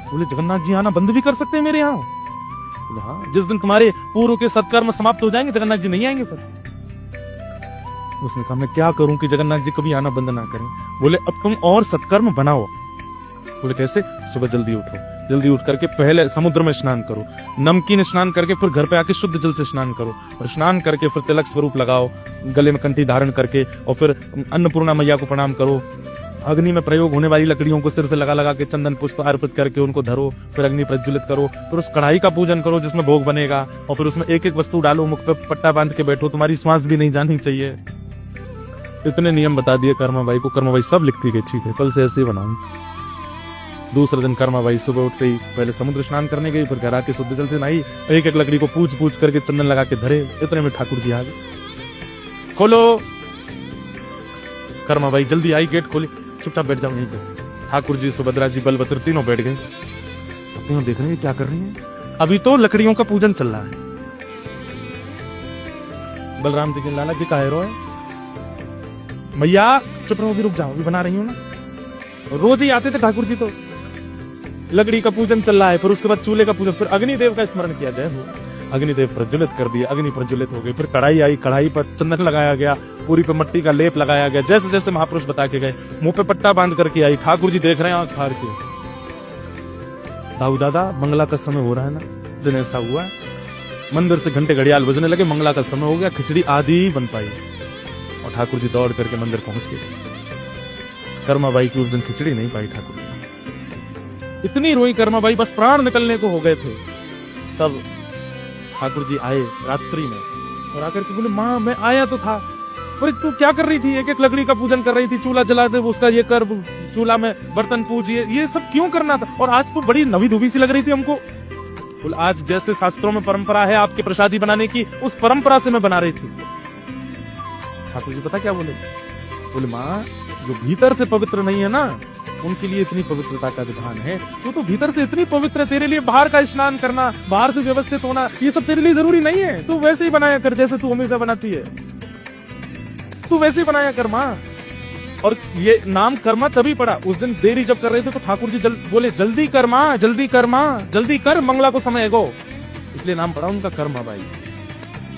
बोले जगन्नाथ जी आना बंद भी कर सकते हैं मेरे यहाँ? बोले हाँ, जिस दिन तुम्हारे पूर्व के सत्कर्म समाप्त हो जाएंगे जगन्नाथ जी नहीं आएंगे फिर। उसने कहा मैं क्या करूं कि जगन्नाथ जी कभी आना बंद ना करें? बोले अब तुम और सत्कर्म बनाओ। बोले कैसे? सुबह जल्दी उठो, जल्दी उठ करके पहले समुद्र में स्नान करो, नमकीन स्नान करके फिर घर पे आके शुद्ध जल से स्नान करो, और स्नान करके फिर तिलक स्वरूप लगाओ, गले में कंठी धारण करके, और फिर अन्नपूर्णा मैया को प्रणाम करो, अग्नि में प्रयोग होने वाली लकड़ियों को सिर से लगा लगा के चंदन पुष्प अर्पित करके उनको धरो, फिर अग्नि प्रज्वलित करो, फिर उस कढ़ाई का पूजन करो जिसमें भोग बनेगा, और फिर उसमें एक एक वस्तु डालो, मुख पे पट्टा बांध के बैठो, तुम्हारी श्वास भी नहीं जानी चाहिए। इतने नियम बता दिए कर्माबाई को। कर्माबाई सब लिखती गई, ठीक है कल से ऐसे ही बनाऊं। दूसरे दिन कर्माबाई सुबह उठते ही पहले समुद्र स्नान करने गई, फिर घर आके शुद्ध जल से नहाई, एक एक लकड़ी को पूछ करके चंदन लगा के धरे। इतने में ठाकुर जी आ गए। खोलो। कर्माबाई जल्दी आई, गेट खोली, चुपचाप बैठ जाओ यहीं पे। ठाकुर जी, सुभद्रा जी, बलभद्र तीनों बैठ गए। तीनों देख रहे हैं क्या कर रही हैं। अभी तो लकड़ियों का पूजन चल रहा है। बलराम जी के लाला जी का हेरो है। भैया चुप रहो, अभी रुक जाओ, अभी बना रही हूँ ना। रोज ही आते थे ठाकुर जी, तो लकड़ी का पूजन चल रहा है, फिर उसके बाद चूल्हे का पूजन, फिर अग्निदेव का स्मरण किया जाए। अग्निदेव प्रज्वलित कर दिया, अग्नि प्रज्वलित हो गई, फिर कढ़ाई आई, कढ़ाई पर चंदन लगाया गया, पूरी पे मट्टी का लेप लगाया गया, जैसे जैसे महापुरुष बता के गए। मुंह पे पट्टा बांध करके आई। ठाकुर जी देख रहे हैं आंख फाड़ के। दाऊ दादा मंगला का समय हो रहा है ना। दिन ऐसा हुआ है, मंदिर से घंटे घड़ियाल बजने लगे, मंगला का समय हो गया, खिचड़ी आधी बन पाई, और ठाकुर जी दौड़ करके मंदिर पहुंच गए। कर्माबाई की उस दिन खिचड़ी नहीं पाई। ठाकुर जी इतनी रोई कर्माबाई, बस प्राण निकलने को हो गए थे। तब ठाकुर जी आए रात्रि में, और आकर के बोले माँ मैं आया तो था, पर तू क्या कर रही थी? एक एक लकड़ी का पूजन कर रही थी, चूल्हा जला दे, उसका ये कर, चूल्हा में बर्तन पूज, ये सब क्यों करना था? और आज तो बड़ी नवी धुबी सी लग रही थी हमको। बोले आज जैसे शास्त्रों में परंपरा है आपके प्रसादी बनाने की, उस परंपरा से मैं बना रही थी। ठाकुर जी पता क्या बोले? बोले माँ जो भीतर से पवित्र नहीं है ना, उनके लिए इतनी पवित्रता का विधान है। तू तो भीतर से इतनी पवित्र है, तेरे लिए बाहर का स्नान करना, बाहर से व्यवस्थित होना, ये सब तेरे लिए जरूरी नहीं है। तू वैसे ही बनाया कर जैसे तू हमेशा बनाती है, तू वैसे ही बनाया कर माँ। और ये नाम कर्मा तभी पड़ा, उस दिन देरी जब कर रहे थे तो ठाकुर जी बोले जल्दी कर माँ, जल्दी कर माँ, जल्दी कर, मंगला को समय गो, इसलिए नाम पड़ा उनका कर्माबाई।